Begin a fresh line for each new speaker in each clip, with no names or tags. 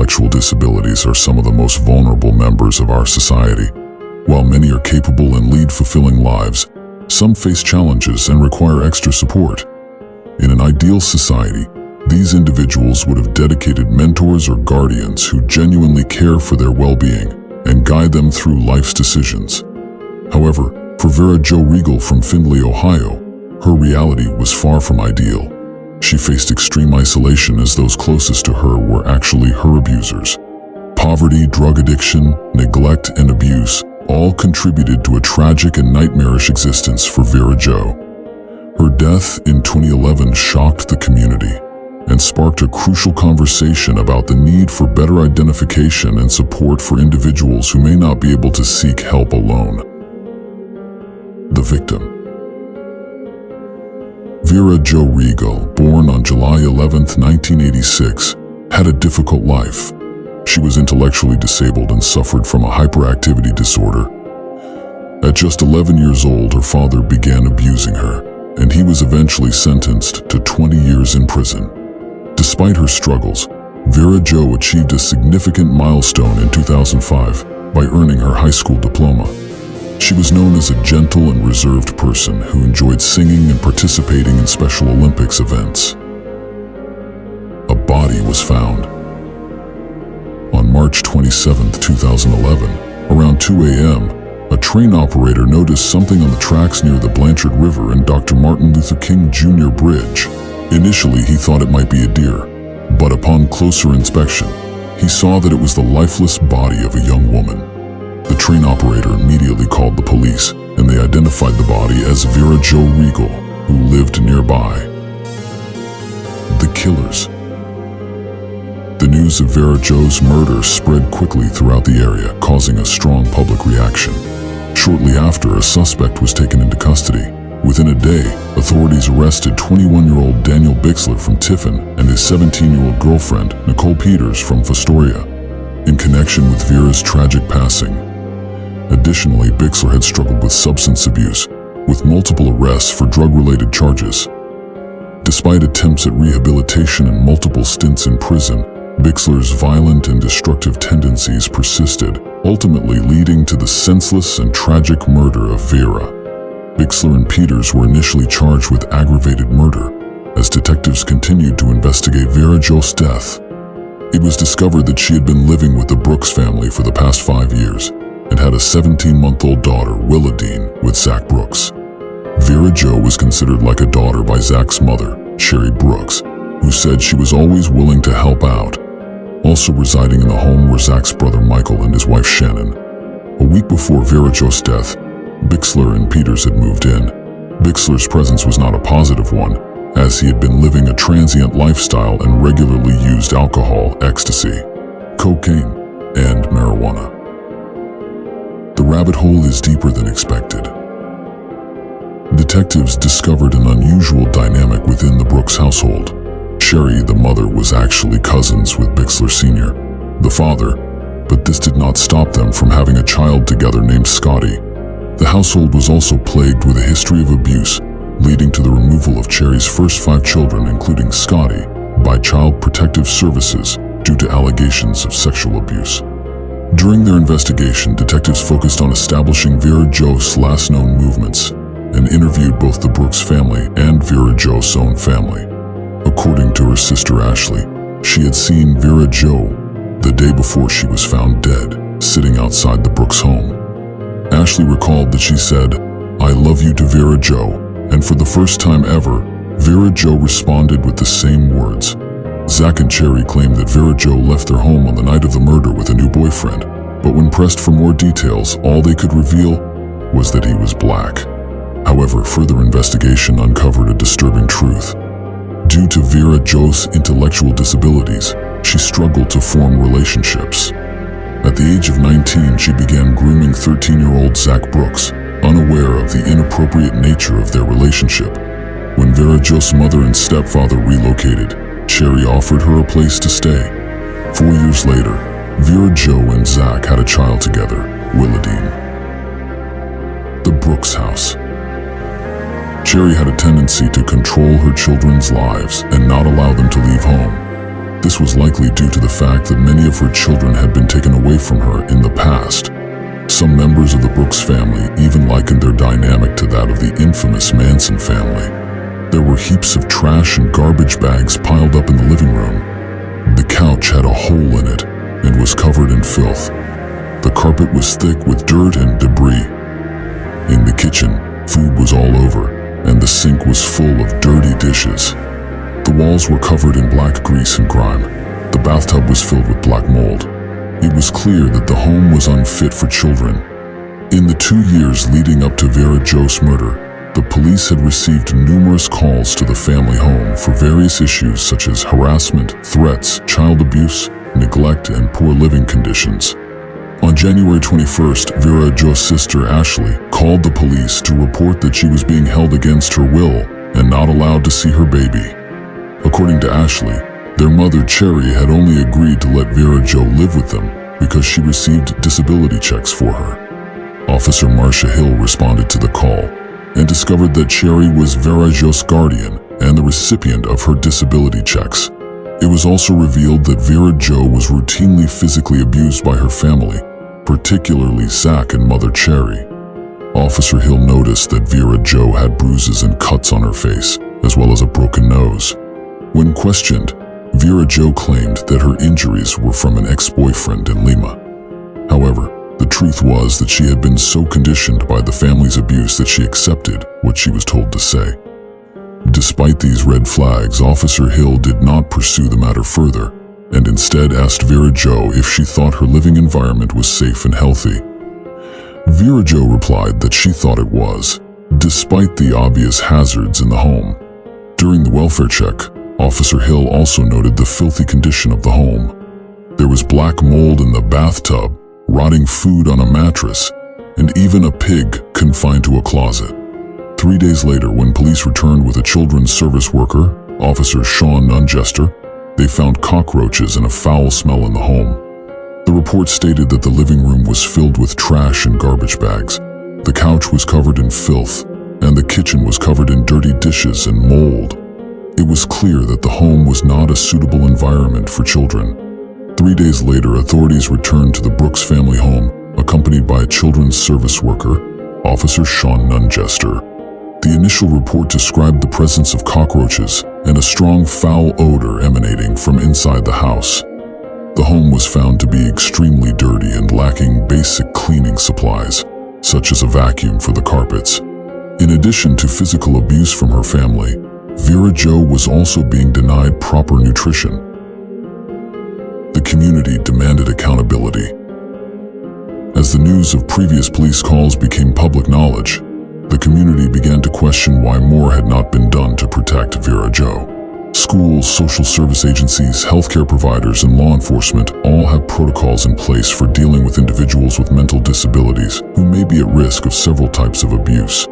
intellectual disabilities are some of the most vulnerable members of our society. While many are capable and lead fulfilling lives, some face challenges and require extra support. In an ideal society, these individuals would have dedicated mentors or guardians who genuinely care for their well-being and guide them through life's decisions. However, for Vera Jo Reigle from Findlay, Ohio, her reality was far from ideal. She faced extreme isolation as those closest to her were actually her abusers. Poverty, drug addiction, neglect, and abuse all contributed to a tragic and nightmarish existence for Vera Jo. Her death in 2011 shocked the community and sparked a crucial conversation about the need for better identification and support for individuals who may not be able to seek help alone. The victim. Vera Jo Reigle, born on July 11, 1986, had a difficult life. She was intellectually disabled and suffered from a hyperactivity disorder. At just 11 years old, her father began abusing her, and he was eventually sentenced to 20 years in prison. Despite her struggles, Vera Jo achieved a significant milestone in 2005 by earning her high school diploma. She was known as a gentle and reserved person who enjoyed singing and participating in Special Olympics events. A body was found. On March 27, 2011, around 2 a.m., a train operator noticed something on the tracks near the Blanchard River and Dr. Martin Luther King Jr. Bridge. Initially, he thought it might be a deer, but upon closer inspection, he saw that it was the lifeless body of a young woman. The train operator immediately called the police, and they identified the body as Vera Jo Reigle, who lived nearby. The killers. The news of Vera Jo's murder spread quickly throughout the area, causing a strong public reaction. Shortly after, a suspect was taken into custody. Within a day, authorities arrested 21-year-old Daniel Bixler from Tiffin and his 17-year-old girlfriend, Nicole Peters, from Fostoria, in connection with Vera's tragic passing. Additionally, Bixler had struggled with substance abuse, with multiple arrests for drug-related charges. Despite attempts at rehabilitation and multiple stints in prison, Bixler's violent and destructive tendencies persisted, ultimately leading to the senseless and tragic murder of Vera. Bixler and Peters were initially charged with aggravated murder, as detectives continued to investigate Vera Jo's death. It was discovered that she had been living with the Brooks family for the past 5 years, and had a 17-month-old daughter, Willadine, with Zach Brooks. Vera Jo was considered like a daughter by Zach's mother, Sherry Brooks, who said she was always willing to help out. Also residing in the home were Zach's brother Michael and his wife Shannon. A week before Vera Jo's death, Bixler and Peters had moved in. Bixler's presence was not a positive one, as he had been living a transient lifestyle and regularly used alcohol, ecstasy, cocaine, and marijuana. The rabbit hole is deeper than expected. Detectives discovered an unusual dynamic within the Brooks household. Sherry, the mother, was actually cousins with Bixler Sr., the father, but this did not stop them from having a child together named Scotty. The household was also plagued with a history of abuse, leading to the removal of Sherry's first 5 children, including Scotty, by Child Protective Services due to allegations of sexual abuse. During their investigation, detectives focused on establishing Vera Jo's last known movements and interviewed both the Brooks family and Vera Jo's own family. According to her sister Ashley, she had seen Vera Jo the day before she was found dead, sitting outside the Brooks home. Ashley recalled that she said, "I love you" to Vera Jo, and for the first time ever, Vera Jo responded with the same words. Zach and Sherry claimed that Vera Jo left their home on the night of the murder with a new boyfriend, but when pressed for more details, all they could reveal was that he was black. However, further investigation uncovered a disturbing truth. Due to Vera Jo's intellectual disabilities, she struggled to form relationships. At the age of 19, she began grooming 13-year-old Zach Brooks, unaware of the inappropriate nature of their relationship. When Vera Jo's mother and stepfather relocated, Sherry offered her a place to stay. 4 years later, Vera Jo and Zach had a child together, Willadine. The Brooks house. Sherry had a tendency to control her children's lives and not allow them to leave home. This was likely due to the fact that many of her children had been taken away from her in the past. Some members of the Brooks family even likened their dynamic to that of the infamous Manson family. There were heaps of trash and garbage bags piled up in the living room. The couch had a hole in it and was covered in filth. The carpet was thick with dirt and debris. In the kitchen, food was all over, and the sink was full of dirty dishes. The walls were covered in black grease and grime. The bathtub was filled with black mold. It was clear that the home was unfit for children. In the 2 years leading up to Vera Jo's murder, the police had received numerous calls to the family home for various issues such as harassment, threats, child abuse, neglect, and poor living conditions. On January 21st, Vera Jo's sister Ashley called the police to report that she was being held against her will and not allowed to see her baby. According to Ashley, their mother Cherry had only agreed to let Vera Jo live with them because she received disability checks for her. Officer Marcia Hill responded to the call and discovered that Cherry was Vera Jo's guardian and the recipient of her disability checks. It was also revealed that Vera Jo was routinely physically abused by her family, particularly Zach and Mother Cherry. Officer Hill noticed that Vera Jo had bruises and cuts on her face, as well as a broken nose. When questioned, Vera Jo claimed that her injuries were from an ex-boyfriend in Lima. However, the truth was that she had been so conditioned by the family's abuse that she accepted what she was told to say. Despite these red flags, Officer Hill did not pursue the matter further, and instead asked Vera Jo if she thought her living environment was safe and healthy. Vera Jo replied that she thought it was, despite the obvious hazards in the home. During the welfare check, Officer Hill also noted the filthy condition of the home. There was black mold in the bathtub, rotting food on a mattress, and even a pig confined to a closet. 3 days later, when police returned with a children's service worker, Officer Sean Nungester, they found cockroaches and a foul smell in the home. The report stated that the living room was filled with trash and garbage bags. The couch was covered in filth, and the kitchen was covered in dirty dishes and mold. It was clear that the home was not a suitable environment for children. 3 days later, authorities returned to the Brooks family home, accompanied by a children's service worker, Officer Sean Nungester. The initial report described the presence of cockroaches and a strong foul odor emanating from inside the house. The home was found to be extremely dirty and lacking basic cleaning supplies, such as a vacuum for the carpets. In addition to physical abuse from her family, Vera Jo was also being denied proper nutrition. The community demanded accountability. As the news of previous police calls became public knowledge, the community began to question why more had not been done to protect Vera Jo. Schools, social service agencies, healthcare providers, and law enforcement all have protocols in place for dealing with individuals with mental disabilities who may be at risk of several types of abuse.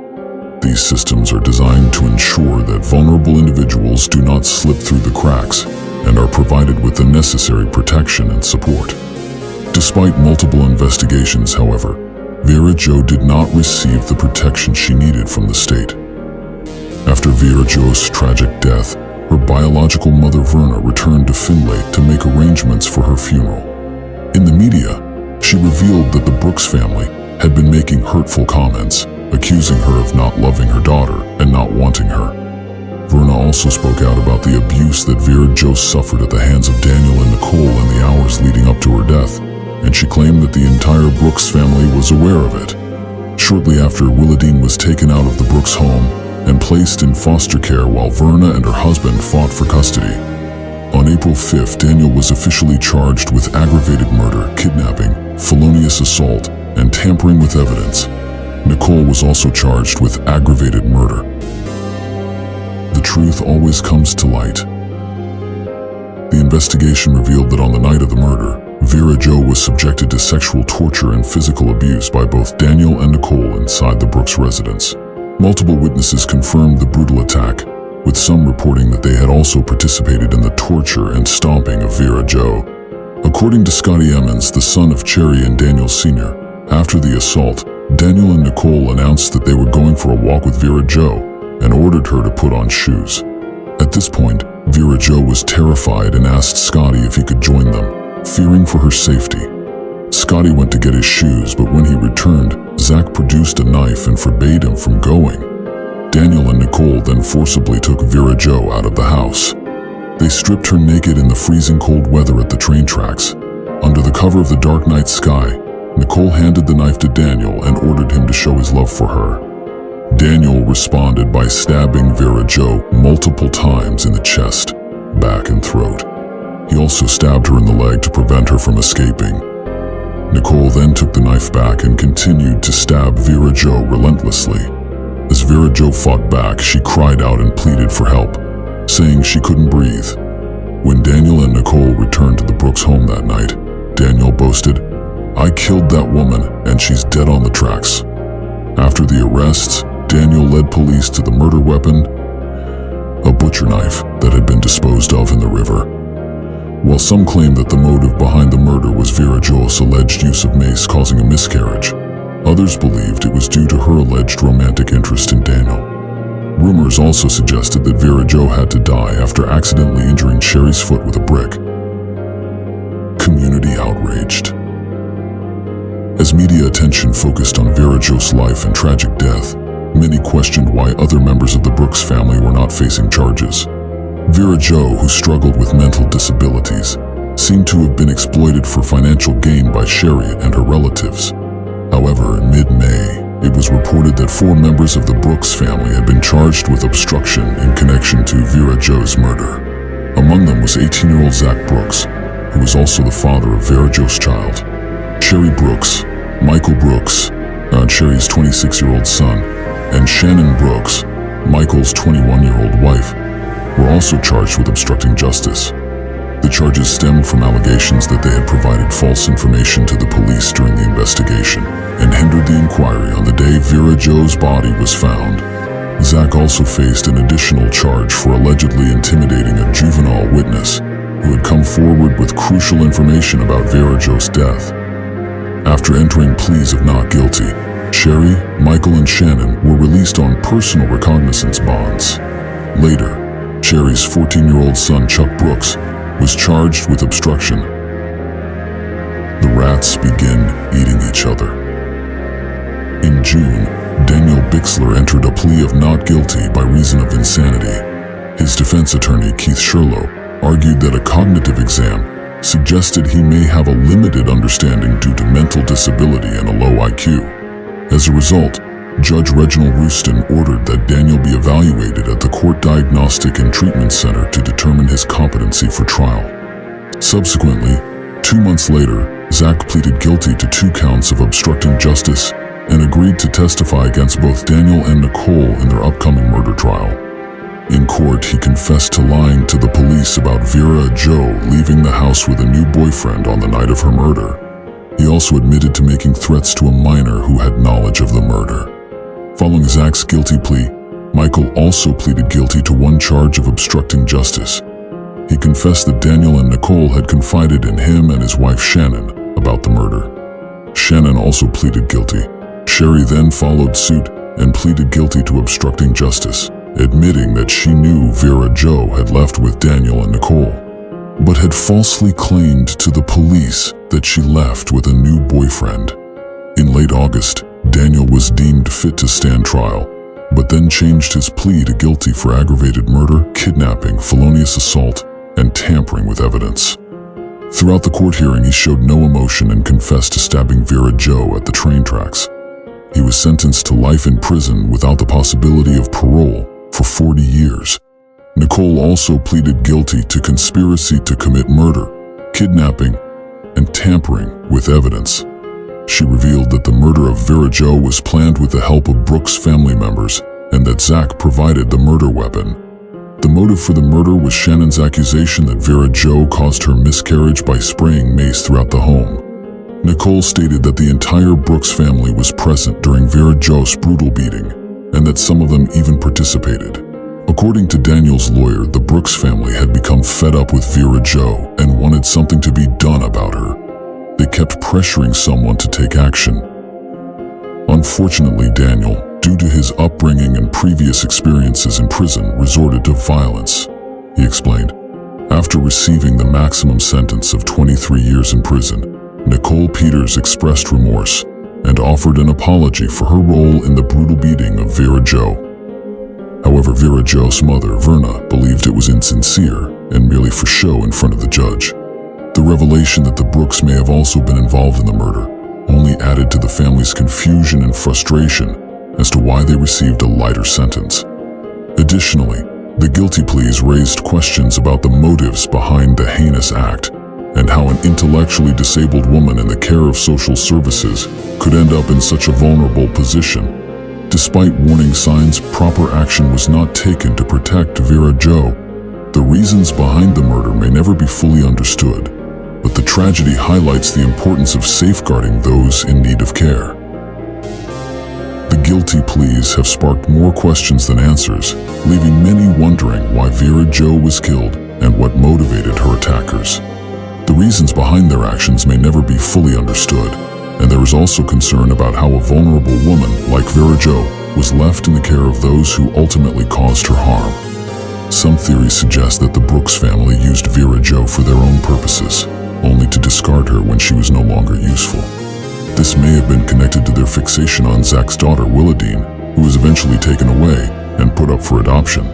These systems are designed to ensure that vulnerable individuals do not slip through the cracks and are provided with the necessary protection and support. Despite multiple investigations, however, Vera Jo did not receive the protection she needed from the state. After Vera Jo's tragic death, her biological mother Verna returned to Findlay to make arrangements for her funeral. In the media, she revealed that the Brooks family had been making hurtful comments, accusing her of not loving her daughter and not wanting her. Verna also spoke out about the abuse that Vera Jo suffered at the hands of Daniel and Nicole in the hours leading up to her death, and she claimed that the entire Brooks family was aware of it. Shortly after, Willadine was taken out of the Brooks home and placed in foster care while Verna and her husband fought for custody. On April 5th, Daniel was officially charged with aggravated murder, kidnapping, felonious assault, and tampering with evidence. Nicole was also charged with aggravated murder. The truth always comes to light. The investigation revealed that on the night of the murder, Vera Jo was subjected to sexual torture and physical abuse by both Daniel and Nicole inside the Brooks residence. Multiple witnesses confirmed the brutal attack, with some reporting that they had also participated in the torture and stomping of Vera Jo. According to Scotty Emmons, the son of Cherry and Daniel Sr., after the assault, Daniel and Nicole announced that they were going for a walk with Vera Jo and ordered her to put on shoes. At this point, Vera Jo was terrified and asked Scotty if he could join them, fearing for her safety. Scotty went to get his shoes, but when he returned, Zach produced a knife and forbade him from going. Daniel and Nicole then forcibly took Vera Jo out of the house. They stripped her naked in the freezing cold weather at the train tracks. Under the cover of the dark night sky, Nicole handed the knife to Daniel and ordered him to show his love for her. Daniel responded by stabbing Vera Jo multiple times in the chest, back, and throat. He also stabbed her in the leg to prevent her from escaping. Nicole then took the knife back and continued to stab Vera Jo relentlessly. As Vera Jo fought back, she cried out and pleaded for help, saying she couldn't breathe. When Daniel and Nicole returned to the Brooks home that night, Daniel boasted, "I killed that woman and she's dead on the tracks." After the arrests, Daniel led police to the murder weapon, a butcher knife that had been disposed of in the river. While some claim that the motive behind the murder was Vera Jo's alleged use of mace causing a miscarriage, others believed it was due to her alleged romantic interest in Daniel. Rumors also suggested that Vera Jo had to die after accidentally injuring Sherry's foot with a brick. Community outraged. As media attention focused on Vera Jo's life and tragic death, many questioned why other members of the Brooks family were not facing charges. Vera Jo, who struggled with mental disabilities, seemed to have been exploited for financial gain by Sherry and her relatives. However, in mid-May, it was reported that 4 members of the Brooks family had been charged with obstruction in connection to Vera Jo's murder. Among them was 18-year-old Zach Brooks, who was also the father of Vera Jo's child. Sherry Brooks, Michael Brooks, Sherry's 26-year-old son, and Shannon Brooks, Michael's 21-year-old wife, were also charged with obstructing justice. The charges stemmed from allegations that they had provided false information to the police during the investigation and hindered the inquiry on the day Vera Jo's body was found. Zach also faced an additional charge for allegedly intimidating a juvenile witness who had come forward with crucial information about Vera Jo's death. After entering pleas of not guilty, Sherry, Michael, and Shannon were released on personal recognizance bonds. Later, Sherry's 14-year-old son Chuck Brooks was charged with obstruction. The rats begin eating each other. In June, Daniel Bixler entered a plea of not guilty by reason of insanity. His defense attorney, Keith Sherlow, argued that a cognitive exam suggested he may have a limited understanding due to mental disability and a low IQ. As a result, Judge Reginald Rouston ordered that Daniel be evaluated at the Court Diagnostic and Treatment Center to determine his competency for trial. Subsequently, 2 months later, Zach pleaded guilty to 2 counts of obstructing justice and agreed to testify against both Daniel and Nicole in their upcoming murder trial. In court, he confessed to lying to the police about Vera Jo leaving the house with a new boyfriend on the night of her murder. He also admitted to making threats to a minor who had knowledge of the murder. Following Zach's guilty plea, Michael also pleaded guilty to 1 charge of obstructing justice. He confessed that Daniel and Nicole had confided in him and his wife Shannon about the murder. Shannon also pleaded guilty. Sherry then followed suit and pleaded guilty to obstructing justice, admitting that she knew Vera Jo had left with Daniel and Nicole, but had falsely claimed to the police that she left with a new boyfriend. In late August, Daniel was deemed fit to stand trial, but then changed his plea to guilty for aggravated murder, kidnapping, felonious assault, and tampering with evidence. Throughout the court hearing, he showed no emotion and confessed to stabbing Vera Jo at the train tracks. He was sentenced to life in prison without the possibility of parole for 40 years. Nicole also pleaded guilty to conspiracy to commit murder, kidnapping, and tampering with evidence. She revealed that the murder of Vera Jo was planned with the help of Brooks family members and that Zach provided the murder weapon. The motive for the murder was Shannon's accusation that Vera Jo caused her miscarriage by spraying mace throughout the home. Nicole stated that the entire Brooks family was present during Vera Jo's brutal beating and that some of them even participated. According to Daniel's lawyer, the Brooks family had become fed up with Vera Jo and wanted something to be done about her. They kept pressuring someone to take action. Unfortunately, Daniel, due to his upbringing and previous experiences in prison, resorted to violence. he explained. After receiving the maximum sentence of 23 years in prison, Nicole Peters expressed remorse and offered an apology for her role in the brutal beating of Vera Jo. However, Vera Jo's mother, Verna, believed it was insincere and merely for show in front of the judge. The revelation that the Brooks may have also been involved in the murder only added to the family's confusion and frustration as to why they received a lighter sentence. Additionally, the guilty pleas raised questions about the motives behind the heinous act and how an intellectually disabled woman in the care of social services could end up in such a vulnerable position. Despite warning signs, proper action was not taken to protect Vera Jo. The reasons behind the murder may never be fully understood, but the tragedy highlights the importance of safeguarding those in need of care. The guilty pleas have sparked more questions than answers, leaving many wondering why Vera Jo was killed and what motivated her attackers. The reasons behind their actions may never be fully understood, and there is also concern about how a vulnerable woman like Vera Jo was left in the care of those who ultimately caused her harm. Some theories suggest that the Brooks family used Vera Jo for their own purposes, only to discard her when she was no longer useful. This may have been connected to their fixation on Zach's daughter, Willadine, who was eventually taken away and put up for adoption.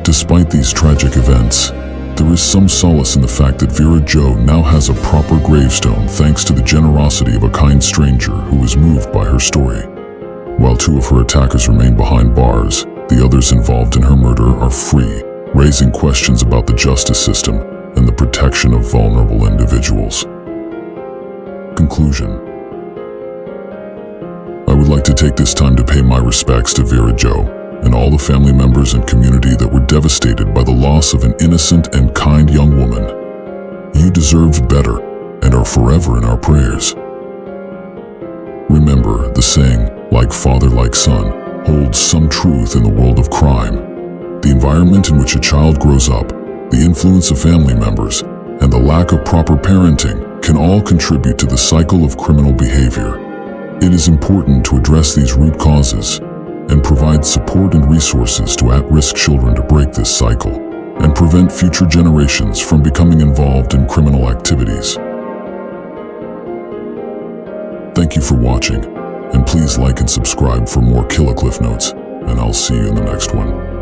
Despite these tragic events, there is some solace in the fact that Vera Jo now has a proper gravestone thanks to the generosity of a kind stranger who was moved by her story. While 2 of her attackers remain behind bars, the others involved in her murder are free, raising questions about the justice system and the protection of vulnerable individuals. Conclusion. I would like to take this time to pay my respects to Vera Jo and all the family members and community that were devastated by the loss of an innocent and kind young woman. You deserved better and are forever in our prayers. Remember, the saying, like father, like son, holds some truth in the world of crime. The environment in which a child grows up, the influence of family members, and the lack of proper parenting can all contribute to the cycle of criminal behavior. It is important to address these root causes and provide support and resources to at-risk children to break this cycle and prevent future generations from becoming involved in criminal activities. Thank you for watching, and please like and subscribe for more Killer Cliff Notes, and I'll see you in the next one.